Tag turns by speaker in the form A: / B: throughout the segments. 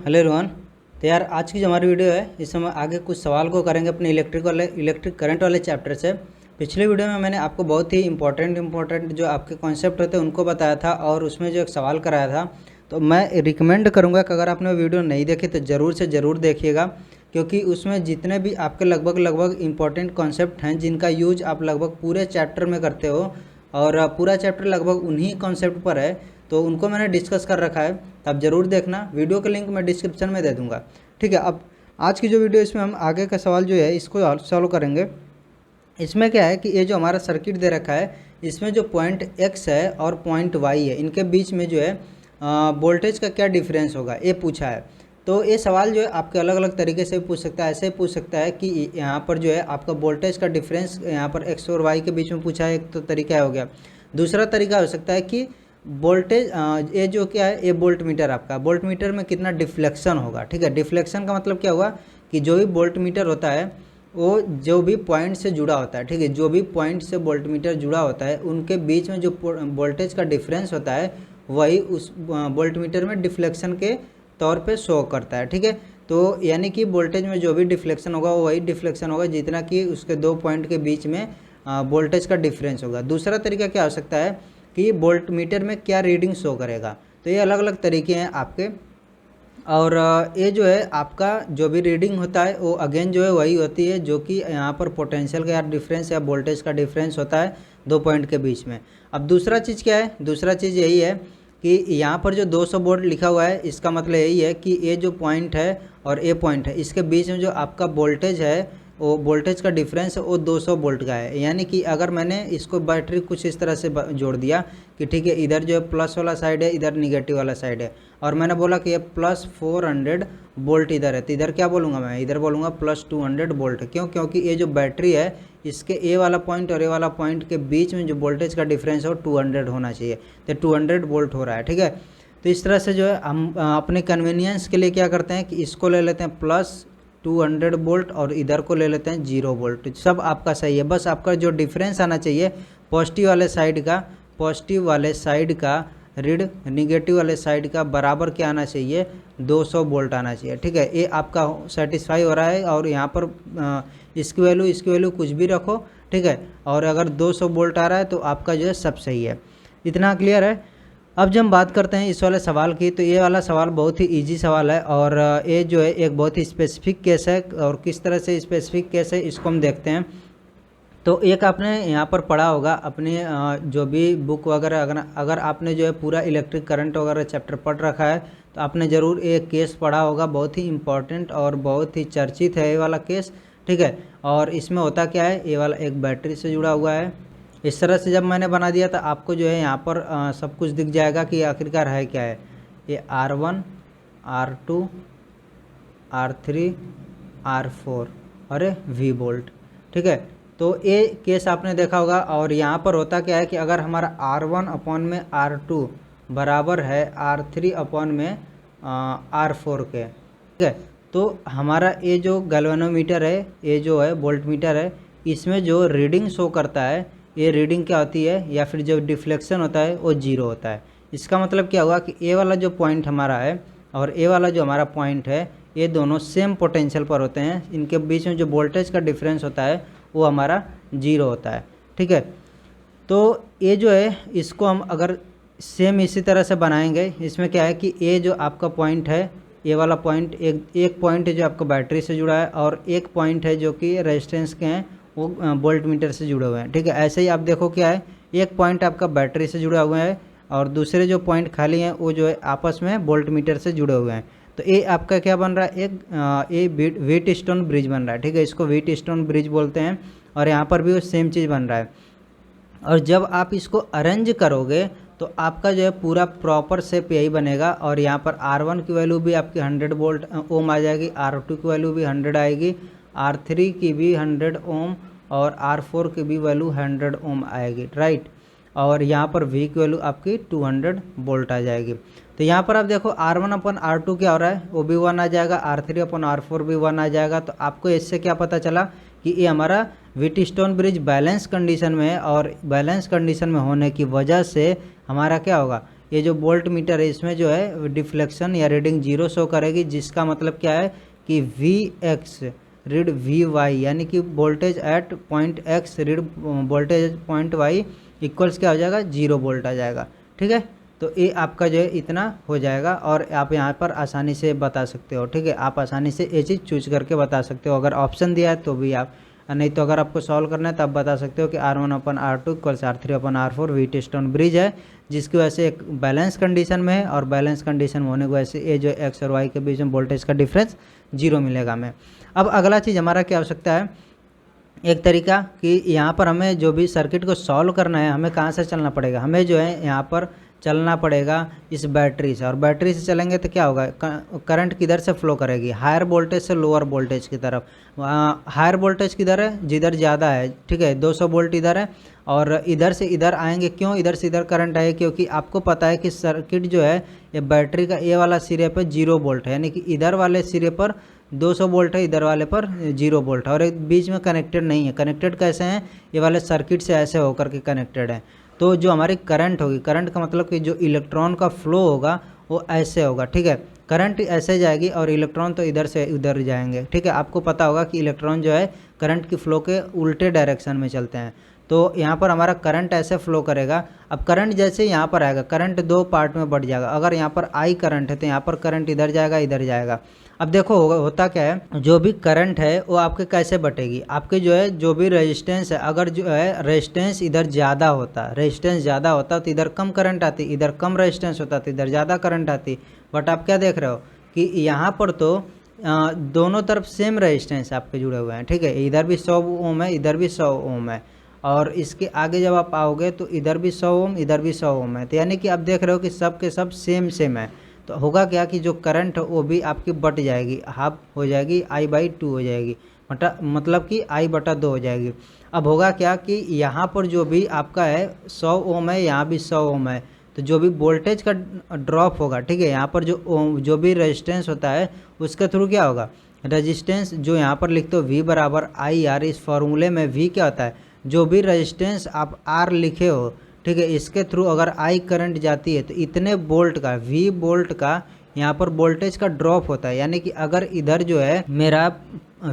A: Hello Rohan. तो यार आज की जो हमारी वीडियो है इसमें हम आगे कुछ सवाल को करेंगे अपने इलेक्ट्रिक करंट वाले चैप्टर से। पिछले वीडियो में मैंने आपको बहुत ही इंपॉर्टेंट जो आपके कॉन्सेप्ट होते हैं उनको बताया था और उसमें जो एक सवाल कराया था। तो मैं रिकमेंड करूँगा कि अगर आपने वीडियो नहीं देखी तो ज़रूर से ज़रूर देखिएगा, क्योंकि उसमें जितने भी आपके लगभग इंपॉर्टेंट कॉन्सेप्ट हैं जिनका यूज आप लगभग पूरे चैप्टर में करते हो और पूरा चैप्टर लगभग उन्हीं कॉन्सेप्ट पर है, तो उनको मैंने डिस्कस कर रखा है। तो आप ज़रूर देखना, वीडियो का लिंक मैं डिस्क्रिप्शन में दे दूंगा। ठीक है, अब आज की जो वीडियो इसमें हम आगे का सवाल जो है इसको सॉल्व करेंगे। इसमें क्या है कि ये जो हमारा सर्किट दे रखा है इसमें जो पॉइंट एक्स है और पॉइंट वाई है इनके बीच में जो है वोल्टेज का क्या डिफरेंस होगा ये पूछा है। तो ये सवाल जो है आपके अलग अलग तरीके से पूछ सकता है। ऐसे पूछ सकता है कि यहाँ पर जो है आपका वोल्टेज का डिफरेंस यहाँ पर एक्स और वाई के बीच में पूछा है, एक तो तरीका हो गया। दूसरा तरीका हो सकता है कि वोल्टेज ये जो क्या है ये वोल्ट मीटर, आपका वोल्ट मीटर में कितना डिफ्लेक्शन होगा। ठीक है, डिफ्लेक्शन का मतलब क्या हुआ कि जो भी वोल्ट मीटर होता है वो जो भी पॉइंट से जुड़ा होता है, ठीक है, जो भी पॉइंट से वोल्ट मीटर जुड़ा होता है उनके बीच में जो वोल्टेज का डिफरेंस होता है वही उस वोल्ट मीटर में डिफ्लेक्शन के तौर पे शो करता है। ठीक है, तो यानी कि वोल्टेज में जो भी डिफ्लेक्शन होगा वो वही डिफ्लेक्शन होगा जितना कि उसके दो पॉइंट के बीच में वोल्टेज का डिफरेंस होगा। दूसरा तरीका क्या हो सकता है कि वोल्ट मीटर में क्या रीडिंग शो करेगा। तो ये अलग अलग तरीके हैं आपके, और ये जो है आपका जो भी रीडिंग होता है वो अगेन जो है वही होती है जो कि यहाँ पर पोटेंशियल का डिफरेंस या वोल्टेज का डिफरेंस होता है दो पॉइंट के बीच में। अब दूसरा चीज़ क्या है, दूसरा चीज़ यही है कि यहाँ पर जो 200 वोल्ट लिखा हुआ है इसका मतलब यही है कि ये जो पॉइंट है और ये पॉइंट है इसके बीच में जो आपका वोल्टेज है वो वोल्टेज का डिफरेंस है वो 200 वोल्ट का है। यानी कि अगर मैंने इसको बैटरी कुछ इस तरह से जोड़ दिया कि ठीक है इधर जो है प्लस वाला साइड है इधर निगेटिव वाला साइड है, और मैंने बोला कि ये प्लस 400 वोल्ट इधर है, तो इधर क्या बोलूँगा मैं, इधर बोलूँगा प्लस 200 वोल्ट। क्यों? क्योंकि ये जो बैटरी है इसके ए वाला पॉइंट और ए वाला पॉइंट के बीच में जो वोल्टेज का डिफरेंस है वो 200 होना चाहिए, तो 200 वोल्ट हो रहा है। ठीक है, तो इस तरह से जो है हम अपने कन्वीनियंस के लिए क्या करते हैं कि इसको ले लेते हैं प्लस 200 वोल्ट और इधर को ले लेते हैं 0 वोल्ट। सब आपका सही है, बस आपका जो डिफरेंस आना चाहिए पॉजिटिव वाले साइड का रीड निगेटिव वाले साइड का बराबर क्या आना चाहिए, 200 वोल्ट आना चाहिए। ठीक है, ये आपका सेटिस्फाई हो रहा है और यहाँ पर इसकी वैल्यू कुछ भी रखो। ठीक है, और अगर 200 वोल्ट आ रहा है तो आपका जो है सब सही है। इतना क्लियर है। अब जब हम बात करते हैं इस वाले सवाल की, तो ये वाला सवाल बहुत ही इजी सवाल है और ये जो है एक बहुत ही स्पेसिफिक केस है, और किस तरह से स्पेसिफिक केस है इसको हम देखते हैं। तो एक आपने यहाँ पर पढ़ा होगा अपने जो भी बुक वगैरह, अगर आपने जो है पूरा इलेक्ट्रिक करंट वगैरह चैप्टर पढ़ रखा है तो आपने ज़रूर एक केस पढ़ा होगा, बहुत ही इम्पॉर्टेंट और बहुत ही चर्चित है ये वाला केस। ठीक है, और इसमें होता क्या है, ये वाला एक बैटरी से जुड़ा हुआ है। इस तरह से जब मैंने बना दिया तो आपको जो है यहाँ पर सब कुछ दिख जाएगा कि आखिरकार है क्या है। ये R1 R2 R3 R4 और V वोल्ट। ठीक है, तो ये केस आपने देखा होगा। और यहाँ पर होता क्या है कि अगर हमारा R1 अपॉन में R2 बराबर है R3 अपॉन में R4 के, ठीक है, तो हमारा ये जो गैल्वेनोमीटर है, ये जो है वोल्ट मीटर है, इसमें जो रीडिंग शो करता है ये रीडिंग क्या होती है, या फिर जो डिफ्लेक्शन होता है वो 0 होता है। इसका मतलब क्या हुआ कि ए वाला जो पॉइंट हमारा है और ए वाला जो हमारा पॉइंट है ये दोनों सेम पोटेंशियल पर होते हैं, इनके बीच में जो वोल्टेज का डिफरेंस होता है वो हमारा 0 होता है। ठीक है, तो ये जो है इसको हम अगर सेम इसी तरह से बनाएंगे, इसमें क्या है कि ये जो आपका पॉइंट है, ये वाला पॉइंट एक पॉइंट है जो आपका बैटरी से जुड़ा है और एक पॉइंट है जो कि रेजिस्टेंस के हैं वो वोल्ट मीटर से जुड़े हुए हैं। ठीक है, ऐसे ही आप देखो क्या है, एक पॉइंट आपका बैटरी से जुड़ा हुआ है और दूसरे जो पॉइंट खाली हैं वो जो है आपस में वोल्ट मीटर से जुड़े हुए हैं। तो ये आपका क्या बन रहा है, ये व्हीट स्टोन ब्रिज बन रहा है। ठीक है, इसको व्हीट स्टोन ब्रिज बोलते हैं और यहाँ पर भी वो सेम चीज़ बन रहा है। और जब आप इसको अरेंज करोगे तो आपका जो है पूरा प्रॉपर शेप यही बनेगा, और यहाँ पर R1 की वैल्यू भी आपकी 100 वोल्ट ओम आ जाएगी, R2 की वैल्यू भी 100 आएगी, R3 की भी 100 ओम और R4 की भी वैल्यू 100 ओम आएगी। राइट, और यहाँ पर V की वैल्यू आपकी 200 वोल्ट आ जाएगी। तो यहाँ पर आप देखो R1 अपन R2 क्या हो रहा है, वो भी 1 आ जाएगा, R3 अपन R4 भी 1 आ जाएगा। तो आपको इससे क्या पता चला कि ये हमारा व्हीटस्टोन ब्रिज बैलेंस कंडीशन में है, और बैलेंस कंडीशन में होने की वजह से हमारा क्या होगा, ये जो वोल्ट मीटर है इसमें जो है डिफ्लेक्शन या रीडिंग 0 शो करेगी, जिसका मतलब क्या है कि Vx रीड Vy, यानी कि voltage at point x read voltage point y equals क्या हो जाएगा 0 वोल्ट आ जाएगा। ठीक है, तो ये आपका जो है इतना हो जाएगा और आप यहाँ पर आसानी से बता सकते हो। ठीक है, आप आसानी से ये चीज़ चूज करके बता सकते हो, अगर ऑप्शन दिया है तो भी आप, नहीं तो अगर आपको सॉल्व करना है तो आप बता सकते हो कि R1/R2 = R3/R4 व्हीटस्टोन ब्रिज है, जिसकी वजह से एक बैलेंस कंडीशन में है और बैलेंस कंडीशन में होने की वजह से ये जो एक्स और वाई के बीच में वोल्टेज का डिफरेंस 0 मिलेगा हमें। अब अगला चीज़ हमारा क्या हो सकता है, एक तरीका कि यहाँ पर हमें जो भी सर्किट को सॉल्व करना है हमें कहाँ से चलना पड़ेगा, हमें जो है यहाँ पर चलना पड़ेगा इस बैटरी से, और बैटरी से चलेंगे तो क्या होगा, करंट किधर से फ्लो करेगी, हायर वोल्टेज से लोअर वोल्टेज की तरफ। हायर वोल्टेज किधर है, जिधर ज़्यादा है। ठीक है, 200 वोल्ट इधर है और इधर से इधर आएंगे, क्यों इधर से इधर करंट आए, क्योंकि आपको पता है कि सर्किट जो है ये बैटरी का ये वाला सिरे पर 0 वोल्ट है, यानी कि इधर वाले सिरे पर 200 वोल्ट है, इधर वाले पर 0 वोल्ट है और एक बीच में कनेक्टेड नहीं है। कनेक्टेड कैसे हैं, ये वाले सर्किट से ऐसे होकर के कनेक्टेड है। तो जो हमारी करंट होगी, करंट का मतलब कि जो इलेक्ट्रॉन का फ्लो होगा वो ऐसे होगा। ठीक है, करंट ऐसे जाएगी और इलेक्ट्रॉन तो इधर से उधर जाएंगे। ठीक है, आपको पता होगा कि इलेक्ट्रॉन जो है करंट की फ्लो के उल्टे डायरेक्शन में चलते हैं, तो यहाँ पर हमारा करंट ऐसे फ्लो करेगा। अब करंट जैसे यहाँ पर आएगा, करंट 2 पार्ट में बढ़ जाएगा। अगर यहाँ पर आई करंट है तो यहाँ पर करंट इधर जाएगा इधर जाएगा। अब देखो होता क्या है, जो भी करंट है वो आपके कैसे बटेगी, आपके जो है जो भी रेजिस्टेंस है, अगर जो है रेजिस्टेंस इधर ज़्यादा होता, रेजिस्टेंस ज़्यादा होता तो इधर कम करंट आती, इधर कम रेजिस्टेंस होता तो इधर ज़्यादा करंट आती। बट आप क्या देख रहे हो कि यहाँ पर तो दोनों तरफ सेम रेजिस्टेंस आपके जुड़े हुए हैं। ठीक है, इधर भी 100 ओम है, इधर भी 100 ओम है, और इसके आगे जब आप आओगे तो इधर भी 100 ओम, इधर भी 100 ओम है। तो यानी कि आप देख रहे हो कि सब के सब सेम है। तो होगा क्या कि जो करंट है वो भी आपकी बट जाएगी, हाफ हो जाएगी, I/2 हो जाएगी, मतलब कि I/2 हो जाएगी। अब होगा क्या कि यहाँ पर जो भी आपका है 100 ओम है, यहाँ भी 100 ओम है, तो जो भी वोल्टेज का ड्रॉप होगा, ठीक है, यहाँ पर जो भी रेजिस्टेंस होता है उसके थ्रू क्या होगा, रेजिस्टेंस जो यहाँ पर लिखते हो V/IR, इस फॉर्मूले में V क्या होता है, जो भी रेजिस्टेंस आप R लिखे हो, ठीक है, इसके थ्रू अगर I करंट जाती है तो इतने वोल्ट का, V वोल्ट का यहाँ पर वोल्टेज का ड्रॉप होता है। यानी कि अगर इधर जो है मेरा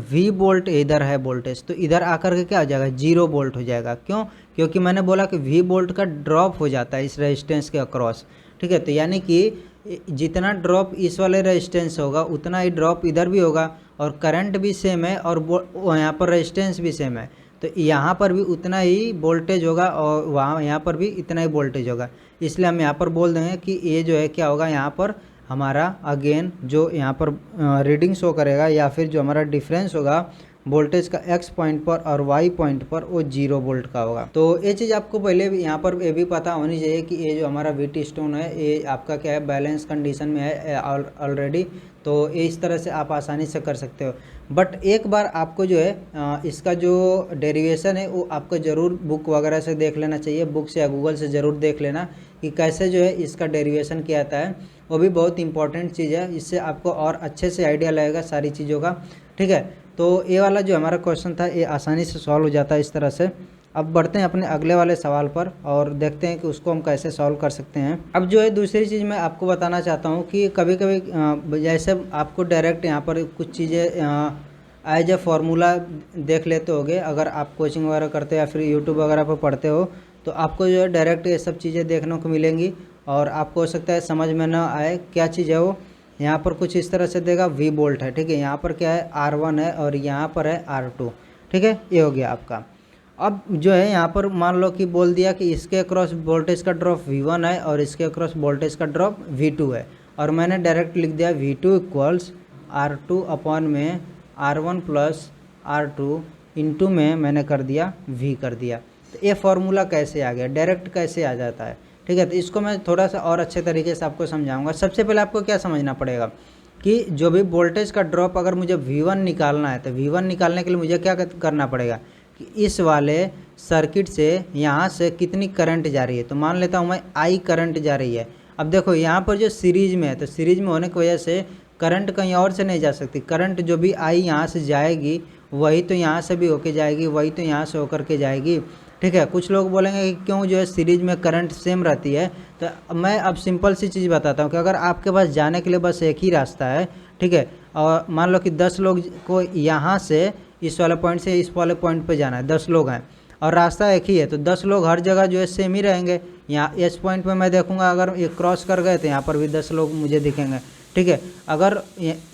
A: V वोल्ट इधर है वोल्टेज, तो इधर आकर के क्या हो जाएगा 0 वोल्ट हो जाएगा। क्यों, क्योंकि मैंने बोला कि V वोल्ट का ड्रॉप हो जाता है इस रेजिस्टेंस के अक्रॉस। ठीक है, तो यानी कि जितना ड्रॉप इस वाले रेजिस्टेंस होगा उतना ही ड्रॉप इधर भी होगा, और करंट भी सेम है और यहाँ पर रेजिस्टेंस भी सेम है, तो यहाँ पर भी उतना ही वोल्टेज होगा और वहाँ यहाँ पर भी इतना ही वोल्टेज होगा। इसलिए हम यहाँ पर बोल देंगे कि ये जो है क्या होगा, यहाँ पर हमारा अगेन जो यहाँ पर रीडिंग शो करेगा या फिर जो हमारा डिफरेंस होगा वोल्टेज का x पॉइंट पर और y पॉइंट पर वो 0 वोल्ट का होगा। तो ये चीज़ आपको पहले भी यहाँ पर ये भी पता होनी चाहिए कि ये जो हमारा व्हीटस्टोन है ये आपका क्या है, बैलेंस कंडीशन में है ऑलरेडी, तो ये इस तरह से आप आसानी से कर सकते हो। बट एक बार आपको जो है इसका जो डेरिवेशन है वो आपको ज़रूर बुक वगैरह से देख लेना चाहिए, बुक से या गूगल से ज़रूर देख लेना कि कैसे जो है इसका डेरिवेशन किया जाता है, वो भी बहुत इंपॉर्टेंट चीज़ है। इससे आपको और अच्छे से आइडिया लगेगा सारी चीज़ों का। ठीक है, तो ये वाला जो हमारा क्वेश्चन था ये आसानी से सॉल्व हो जाता है इस तरह से। अब बढ़ते हैं अपने अगले वाले सवाल पर और देखते हैं कि उसको हम कैसे सॉल्व कर सकते हैं। अब जो है दूसरी चीज़ मैं आपको बताना चाहता हूँ कि कभी कभी जैसे आपको डायरेक्ट यहाँ पर कुछ चीज़ें एज ए फार्मूला देख लेते होगे, अगर आप कोचिंग वगैरह करते हो या फिर यूट्यूब वगैरह पर पढ़ते हो तो आपको जो है डायरेक्ट ये सब चीज़ें देखने को मिलेंगी और आपको हो सकता है समझ में ना आए क्या चीज़ है वो। यहाँ पर कुछ इस तरह से देगा V वोल्ट है, ठीक है, यहाँ पर क्या है R1 है और यहाँ पर है R2, ठीक है, ये हो गया आपका। अब जो है यहाँ पर मान लो कि बोल दिया कि इसके अक्रॉस वोल्टेज का ड्रॉप V1 है और इसके अक्रॉस वोल्टेज का ड्रॉप V2 है, और मैंने डायरेक्ट लिख दिया V2 इक्वल्स R2 अपॉन में R1 प्लस R2 इंटू में मैंने कर दिया V कर दिया। तो ये फार्मूला कैसे आ गया, डायरेक्ट कैसे आ जाता है, ठीक है। तो इसको मैं थोड़ा सा और अच्छे तरीके से आपको समझाऊंगा। सबसे पहले आपको क्या समझना पड़ेगा कि जो भी वोल्टेज का ड्रॉप अगर मुझे V1 निकालना है तो V1 निकालने के लिए मुझे क्या करना पड़ेगा कि इस वाले सर्किट से यहाँ से कितनी करंट जा रही है। तो मान लेता हूँ मैं I करंट जा रही है। अब देखो यहाँ पर जो सीरीज में है तो सीरीज में होने की वजह से करंट कहीं और से नहीं जा सकती। करंट जो भी I यहाँ से जाएगी वही तो यहाँ से भी होके जाएगी, वही तो यहाँ से होकर के जाएगी। ठीक है। कुछ लोग बोलेंगे कि क्यों जो है सीरीज में करंट सेम रहती है, तो मैं अब सिंपल सी चीज़ बताता हूँ कि अगर आपके पास जाने के लिए बस एक ही रास्ता है, ठीक है, और मान लो कि 10 लोग को यहाँ से इस वाले पॉइंट से इस वाले पॉइंट पे जाना है, 10 लोग हैं और रास्ता एक ही है, तो 10 लोग हर जगह जो है सेम ही रहेंगे। यहाँ इस पॉइंट पे मैं देखूंगा अगर ये क्रॉस कर गए तो यहाँ पर भी 10 लोग मुझे दिखेंगे, ठीक है। अगर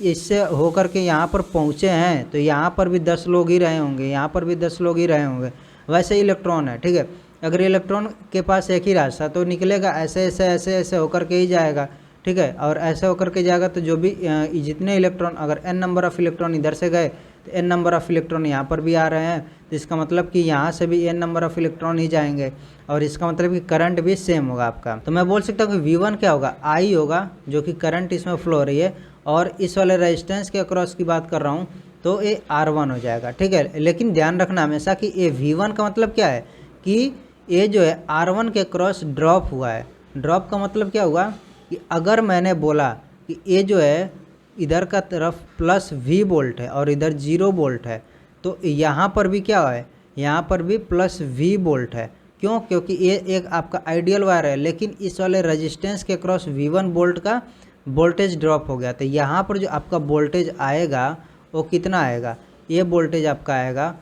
A: इससे होकर के यहाँ पर पहुँचे हैं तो यहाँ पर भी 10 लोग ही रहे होंगे, यहाँ पर भी 10 लोग ही रहे होंगे। वैसे ही इलेक्ट्रॉन है, ठीक है। अगर इलेक्ट्रॉन के पास एक ही रास्ता तो निकलेगा ऐसे ऐसे ऐसे ऐसे होकर के ही जाएगा, ठीक है। और ऐसे होकर के जाएगा तो जो भी जितने इलेक्ट्रॉन, अगर n नंबर ऑफ इलेक्ट्रॉन इधर से गए तो n नंबर ऑफ इलेक्ट्रॉन यहाँ पर भी आ रहे हैं, तो इसका मतलब कि यहाँ से भी n नंबर ऑफ इलेक्ट्रॉन ही जाएंगे और इसका मतलब कि करंट भी सेम होगा आपका। तो मैं बोल सकता हूँ कि V1 क्या होगा, I होगा, जो कि करंट इसमें फ्लो हो रही है। और इस वाले रेजिस्टेंस के अक्रॉस की बात कर रहा हूँ तो ये R1 हो जाएगा, ठीक है। लेकिन ध्यान रखना हमेशा कि ये V1 का मतलब क्या है कि ये जो है R1 के क्रॉस ड्रॉप हुआ है। ड्रॉप का मतलब क्या हुआ कि अगर मैंने बोला कि ये जो है इधर का तरफ प्लस V वोल्ट है और इधर 0 वोल्ट है, तो यहाँ पर भी क्या है, यहाँ पर भी प्लस V वोल्ट है। क्यों? क्योंकि ये एक आपका आइडियल वायर है, लेकिन इस वाले रेजिस्टेंस के क्रॉस V1 वोल्ट का वोल्टेज ड्रॉप हो गया, तो यहाँ पर जो आपका वोल्टेज आएगा वो कितना आएगा, ये वोल्टेज आपका आएगा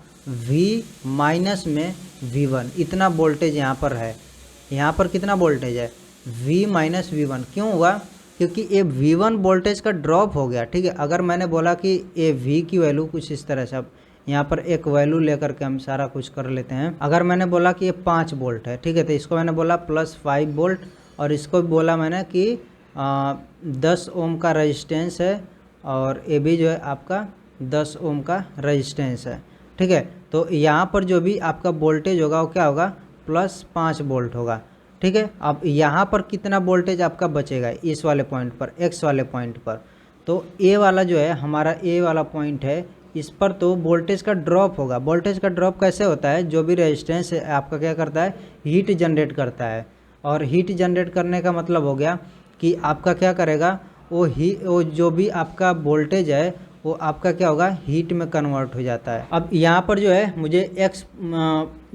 A: V माइनस में V1, इतना वोल्टेज यहाँ पर है। यहाँ पर कितना वोल्टेज है, V माइनस V1। क्यों हुआ? क्योंकि ये V1 वोल्टेज का ड्रॉप हो गया, ठीक है। अगर मैंने बोला कि ये V की वैल्यू कुछ इस तरह से, अब यहाँ पर एक वैल्यू लेकर के हम सारा कुछ कर लेते हैं। अगर मैंने बोला कि ये 5 वोल्ट है, ठीक है, तो इसको मैंने बोला प्लस 5 वोल्ट और इसको बोला मैंने कि 10 ओम का रेजिस्टेंस है और ये भी जो है आपका 10 ओम का रेजिस्टेंस है, ठीक है। तो यहाँ पर जो भी आपका वोल्टेज होगा वो क्या होगा, प्लस 5 वोल्ट होगा, ठीक है। अब यहाँ पर कितना वोल्टेज आपका बचेगा इस वाले पॉइंट पर, एक्स वाले पॉइंट पर, तो ए वाला जो है हमारा ए वाला पॉइंट है, इस पर तो वोल्टेज का ड्रॉप होगा। वोल्टेज का ड्रॉप कैसे होता है, जो भी रेजिस्टेंस आपका क्या करता है, हीट जनरेट करता है। और हीट जनरेट करने का मतलब हो गया कि आपका क्या करेगा, वो जो भी आपका वोल्टेज है वो आपका क्या होगा, हीट में कन्वर्ट हो जाता है। अब यहाँ पर जो है मुझे एक्स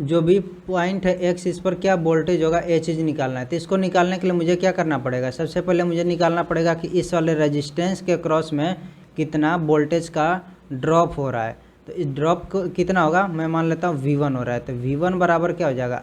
A: जो भी पॉइंट है एक्स, इस पर क्या वोल्टेज होगा ये चीज़ निकालना है। तो इसको निकालने के लिए मुझे क्या करना पड़ेगा, सबसे पहले मुझे निकालना पड़ेगा कि इस वाले रेजिस्टेंस के क्रॉस में कितना वोल्टेज का ड्रॉप हो रहा है। तो इस ड्रॉप को कितना होगा, मैं मान लेता हूँ V1 हो रहा है, तो V1 बराबर क्या हो जाएगा,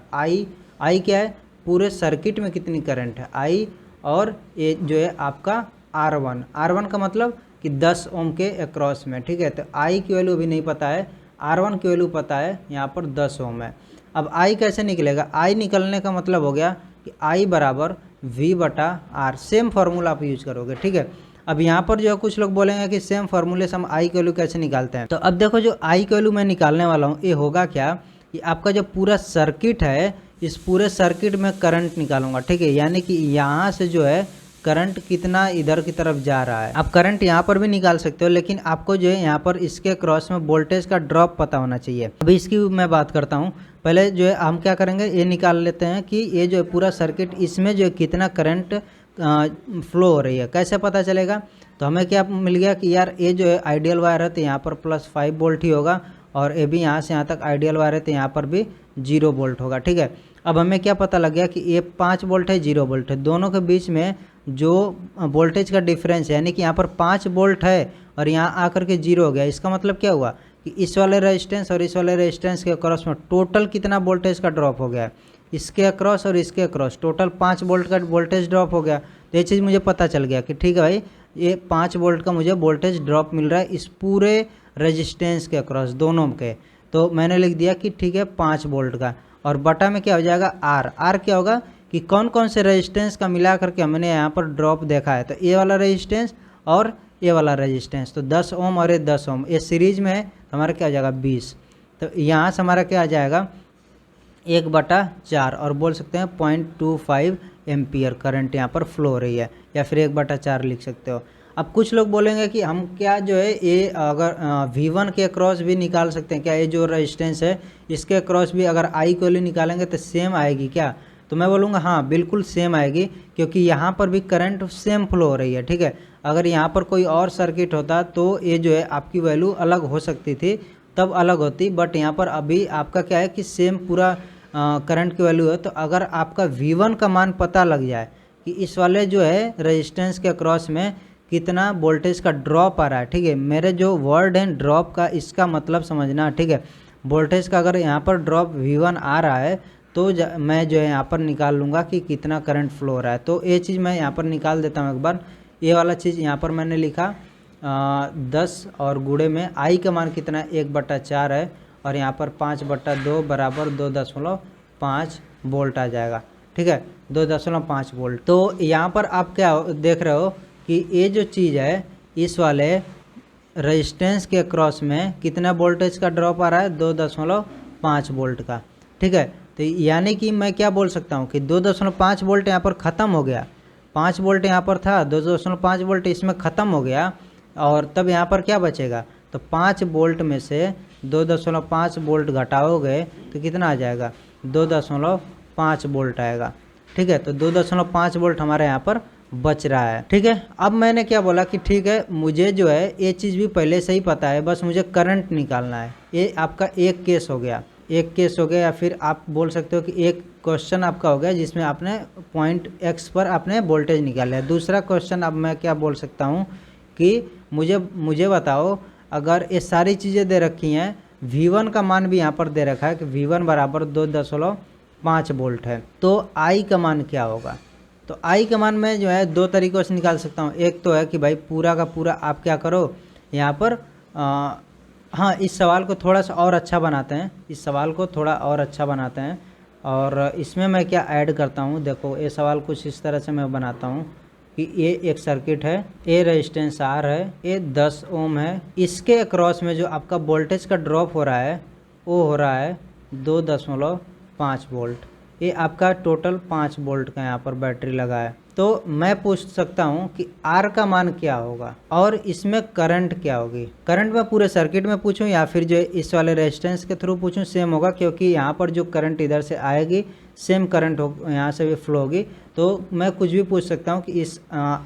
A: I क्या है, पूरे सर्किट में कितनी करंट है I, और ये जो है आपका R1 का मतलब कि 10 ओम के अक्रॉस में, ठीक है। तो I की वैल्यू अभी नहीं पता है, R1 की वैल्यू पता है, यहाँ पर 10 ओम है। अब I कैसे निकलेगा, I निकलने का मतलब हो गया कि I बराबर V/R, सेम फार्मूला आप यूज करोगे, ठीक है। अब यहाँ पर जो है कुछ लोग बोलेंगे कि सेम फार्मूले से हम I की वैल्यू कैसे निकालते हैं। तो अब देखो जो I की वैल्यू मैं निकालने वाला हूँ, ये होगा क्या कि आपका जो पूरा सर्किट है, इस पूरे सर्किट में करंट निकालूंगा, ठीक है। यानी कि यहाँ से जो है करंट कितना इधर की तरफ जा रहा है। आप करंट यहाँ पर भी निकाल सकते हो, लेकिन आपको जो है यहाँ पर इसके क्रॉस में वोल्टेज का ड्रॉप पता होना चाहिए। अभी इसकी मैं बात करता हूँ। पहले जो है हम क्या करेंगे, ये निकाल लेते हैं कि ये जो है पूरा सर्किट, इसमें जो है कितना करंट फ्लो हो रही है, कैसे पता चलेगा। तो हमें क्या मिल गया कि यार ये जो है आइडियल वायर है तो यहाँ पर प्लस 5 वोल्ट ही होगा, और ये भी यहाँ से यहाँ तक आइडियल वायर है तो यहाँ पर भी 0 वोल्ट होगा, ठीक है। अब हमें क्या पता लग गया कि ये 5 वोल्ट है, 0 वोल्ट है, दोनों के बीच में जो वोल्टेज का डिफरेंस है, यानी कि यहाँ पर 5 वोल्ट है और यहाँ आकर के 0 हो गया। इसका मतलब क्या हुआ कि इस वाले रेजिस्टेंस और इस वाले रेजिस्टेंस के अक्रॉस में टोटल कितना वोल्टेज का ड्रॉप हो गया, इसके अक्रॉस और इसके अक्रॉस टोटल 5 वोल्ट का वोल्टेज ड्रॉप हो गया। तो ये चीज़ मुझे पता चल गया कि ठीक है भाई, ये 5 वोल्ट का मुझे वोल्टेज ड्रॉप मिल रहा है इस पूरे रेजिस्टेंस के अक्रॉस दोनों के। तो मैंने लिख दिया कि ठीक है 5 वोल्ट का, और बटा में क्या हो जाएगा R क्या होगा कि कौन कौन से रेजिस्टेंस का मिला करके हमने यहाँ पर ड्रॉप देखा है। तो ये वाला रेजिस्टेंस और ये वाला रेजिस्टेंस, तो 10 ओम और ये 10 ओम, ये सीरीज में है तो हमारा क्या हो जाएगा 20। तो यहाँ से हमारा क्या आ जाएगा 1/4, और बोल सकते हैं 0.25 एम्पियर करंट यहाँ पर फ्लो हो रही है, या फिर 1/4 लिख सकते हो। अब कुछ लोग बोलेंगे कि हम क्या जो है ये अगर V1 के क्रॉस भी निकाल सकते हैं क्या, ये जो रेजिस्टेंस है इसके क्रॉस भी अगर I को निकालेंगे तो सेम आएगी क्या। तो मैं बोलूँगा हाँ बिल्कुल सेम आएगी, क्योंकि यहाँ पर भी करंट सेम फ्लो हो रही है, ठीक है। अगर यहाँ पर कोई और सर्किट होता तो ये जो है आपकी वैल्यू अलग हो सकती थी, तब अलग होती, बट यहाँ पर अभी आपका क्या है कि सेम पूरा करंट की वैल्यू है, तो अगर आपका V1 का मान पता लग जाए कि इस वाले जो है रेजिस्टेंस के अक्रॉस में कितना वोल्टेज का ड्रॉप आ रहा है, ठीक है, मेरे जो वर्ड हैं ड्रॉप का इसका मतलब समझना, ठीक है, वोल्टेज का अगर यहाँ पर ड्रॉप V1 आ रहा है तो मैं जो है यहाँ पर निकाल लूँगा कि कितना करंट फ्लो हो रहा है। तो ये चीज़ मैं यहाँ पर निकाल देता हूँ एक बार। ये वाला चीज़ यहाँ पर मैंने लिखा 10 और गुणे में आई का मान कितना है 1/4 है, और यहाँ पर 5/2 बराबर 2.5 वोल्ट आ जाएगा, ठीक है, 2.5 वोल्ट। तो यहाँ पर आप क्या देख रहे हो कि ये जो चीज़ है इस वाले रेजिस्टेंस के क्रॉस में कितना वोल्टेज का ड्रॉप आ रहा है 2.5 वोल्ट का, ठीक है। तो यानी कि मैं क्या बोल सकता हूँ कि 2.5 वोल्ट यहाँ पर ख़त्म हो गया, 5 वोल्ट यहाँ पर था, 2.5 वोल्ट इसमें ख़त्म हो गया, और तब यहाँ पर क्या बचेगा, तो 5 वोल्ट में से 2.5 वोल्ट घटाओगे तो कितना आ जाएगा 2.5 वोल्ट आएगा, ठीक है। तो 2.5 वोल्ट हमारे यहाँ पर बच रहा है, ठीक है। अब मैंने क्या बोला कि ठीक है मुझे जो है ये चीज़ भी पहले से ही पता है, बस मुझे करंट निकालना है। ये आपका एक केस हो गया, या फिर आप बोल सकते हो कि एक क्वेश्चन आपका हो गया जिसमें आपने पॉइंट X पर आपने वोल्टेज निकाला है। दूसरा क्वेश्चन अब मैं क्या बोल सकता हूँ कि मुझे बताओ, अगर ये सारी चीज़ें दे रखी हैं, V1 का मान भी यहाँ पर दे रखा है कि V1 बराबर 2.5 वोल्ट है, तो I का मान क्या होगा। तो I का मान मैं जो है दो तरीक़ों से निकाल सकता हूँ। एक तो है कि भाई पूरा का पूरा आप क्या करो यहाँ पर हाँ, इस सवाल को थोड़ा सा और अच्छा बनाते हैं, और इसमें मैं क्या ऐड करता हूँ, देखो ये सवाल कुछ इस तरह से मैं बनाता हूँ कि ये एक सर्किट है, ये रेजिस्टेंस R है, ये 10 ओम है, इसके अक्रॉस में जो आपका वोल्टेज का ड्रॉप हो रहा है वो हो रहा है 2.5 वोल्ट। ये आपका टोटल 5 वोल्ट का यहाँ पर बैटरी लगा है। तो मैं पूछ सकता हूँ कि R का मान क्या होगा और इसमें करंट क्या होगी। करंट मैं पूरे सर्किट में पूछूं या फिर जो इस वाले रेजिस्टेंस के थ्रू पूछूं, सेम होगा, क्योंकि यहाँ पर जो करंट इधर से आएगी सेम करंट हो यहाँ से भी फ्लो होगी। तो मैं कुछ भी पूछ सकता हूँ कि इस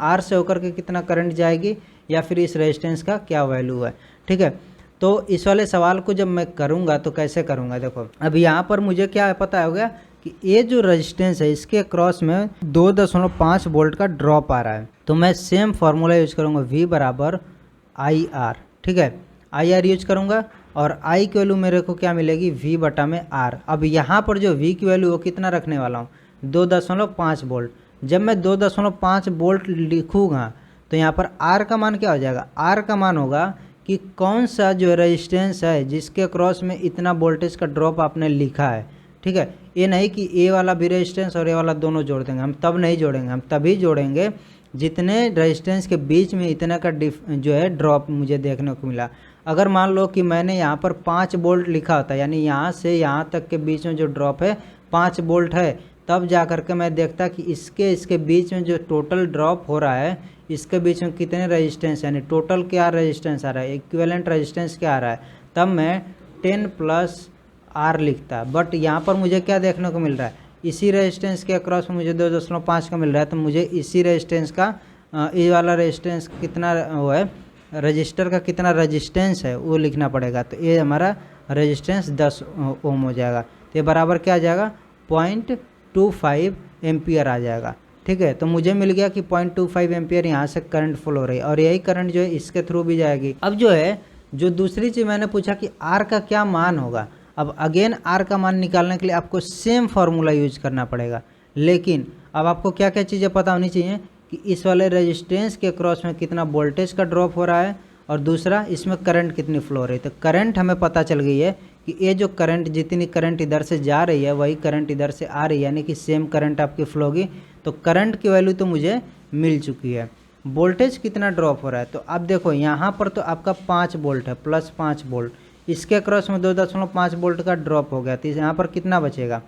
A: R से होकर के कितना करंट जाएगी या फिर इस रेजिस्टेंस का क्या वैल्यू है, ठीक है। तो इस वाले सवाल को जब मैं करूँगा तो कैसे करूँगा, देखो अब यहाँ पर मुझे क्या पता हो गया कि ये जो रेजिस्टेंस है इसके क्रॉस में 2.5 वोल्ट का ड्रॉप आ रहा है। तो मैं सेम फार्मूला यूज करूँगा, V बराबर IR, ठीक है, IR यूज करूँगा और I की वैल्यू मेरे को क्या मिलेगी V बटा में R। अब यहाँ पर जो V की वैल्यू वो कितना रखने वाला हूँ 2.5 वोल्ट। जब मैं 2.5 वोल्ट लिखूँगा तो यहाँ पर R का मान क्या हो जाएगा, R का मान होगा कि कौन सा जो रेजिस्टेंस है जिसके क्रॉस में इतना वोल्टेज का ड्रॉप आपने लिखा है, ठीक है। ये नहीं कि ए वाला भी रेजिस्टेंस और ए वाला दोनों जोड़ देंगे, हम तब नहीं जोड़ेंगे, हम तभी जोड़ेंगे जितने रेजिस्टेंस के बीच में इतना का जो है ड्रॉप मुझे देखने को मिला। अगर मान लो कि मैंने यहाँ पर 5 वोल्ट लिखा होता, यानी यहाँ से यहाँ तक के बीच में जो ड्रॉप है 5 वोल्ट है, तब जा करके मैं देखता कि इसके बीच में जो टोटल ड्रॉप हो रहा है इसके बीच में कितने रेजिस्टेंस, यानी टोटल क्या रेजिस्टेंस आ रहा है, इक्विवेलेंट रेजिस्टेंस क्या आ रहा है, तब मैं 10 प्लस R लिखता। बट यहाँ पर मुझे क्या देखने को मिल रहा है, इसी रेजिस्टेंस के अक्रॉस में मुझे 2.5 का मिल रहा है, तो मुझे इसी रेजिस्टेंस का ये वाला रेजिस्टेंस कितना वो है, रजिस्टर का कितना रेजिस्टेंस है वो लिखना पड़ेगा। तो ये हमारा रेजिस्टेंस 10 ओम हो जाएगा, तो ये बराबर क्या आ जाएगा 0.25 एम्पियर आ जाएगा, ठीक है। तो मुझे मिल गया कि 0.25 एम्पियर यहाँ से करंट फ्लो हो रही है और यही करंट जो है इसके थ्रू भी जाएगी। अब जो है जो दूसरी चीज़ मैंने पूछा कि R का क्या मान होगा, अब अगेन R का मान निकालने के लिए आपको सेम फार्मूला यूज करना पड़ेगा, लेकिन अब आपको क्या क्या चीज़ें पता होनी चाहिए कि इस वाले रेजिस्टेंस के क्रॉस में कितना वोल्टेज का ड्रॉप हो रहा है और दूसरा इसमें करंट कितनी फ्लो हो रही है। तो करंट हमें पता चल गई है कि ये जो करंट, जितनी करंट इधर से जा रही है वही करंट इधर से आ रही है, यानी कि सेम करंट आपकी फ्लो होगी। तो करंट की वैल्यू तो मुझे मिल चुकी है। वोल्टेज कितना ड्रॉप हो रहा है, तो अब देखो यहाँ पर तो आपका 5 वोल्ट है, प्लस 5 वोल्ट, इसके क्रॉस में 2.5 वोल्ट का ड्रॉप हो गया, तो यहाँ पर कितना बचेगा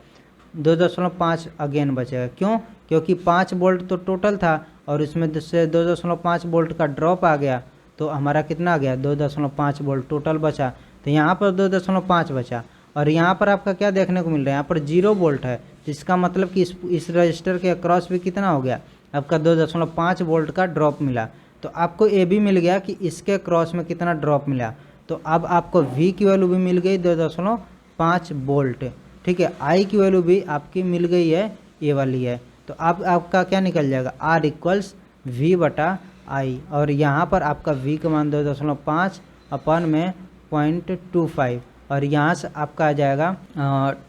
A: 2.5 अगेन बचेगा। क्यों, क्योंकि 5 वोल्ट तो टोटल था और इसमें से 2.5 वोल्ट का ड्रॉप आ गया, तो हमारा कितना आ गया 2.5 वोल्ट टोटल बचा। तो यहाँ पर 2.5 बचा और यहाँ पर आपका क्या देखने को मिल रहा है, यहाँ पर 0 वोल्ट है, जिसका मतलब कि इस रजिस्टर के अक्रॉस भी कितना हो गया आपका 2.5 वोल्ट का ड्रॉप मिला। तो आपको ये भी मिल गया कि इसके क्रॉस में कितना ड्रॉप मिला। तो अब आपको V की वैल्यू भी मिल गई 2.5 वोल्ट, ठीक है। आई की वैल्यू भी आपकी मिल गई है, ये वाली है, तो आपका क्या निकल जाएगा, आर इक्वल्स वी बटा आई, और यहाँ पर आपका वी का मान 2.5 अपन में 0.25, और यहाँ से आपका आ जाएगा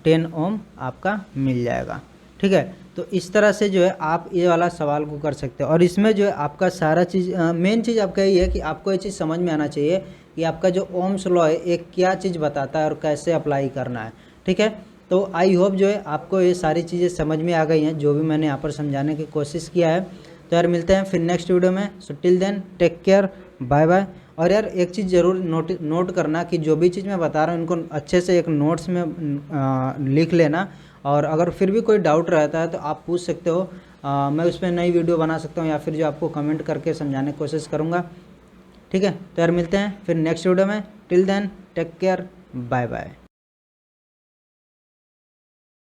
A: 10 ओम आपका मिल जाएगा। ठीक है, तो इस तरह से जो है आप ये वाला सवाल को कर सकते हो। और इसमें जो है आपका सारा चीज़ मेन चीज़ आपका ये है कि आपको ये चीज़ समझ में आना चाहिए कि आपका जो ओम्स लॉ है एक क्या चीज़ बताता है और कैसे अप्लाई करना है। ठीक है, तो आई होप जो है आपको ये सारी चीज़ें समझ में आ गई हैं जो भी मैंने यहाँ पर समझाने की कोशिश किया है। तो यार मिलते हैं फिर नेक्स्ट वीडियो में। So till then take care, bye bye. और यार एक चीज़ ज़रूर नोट करना कि जो भी चीज़ मैं बता रहा हूँ इनको अच्छे से एक नोट्स में लिख लेना, और अगर फिर भी कोई डाउट रहता है तो आप पूछ सकते हो, मैं उस पर नई वीडियो बना सकता हूँ या फिर जो आपको कमेंट करके समझाने की कोशिश करूँगा। ठीक है, तो यार मिलते हैं फिर नेक्स्ट वीडियो में। Till then take care, bye bye.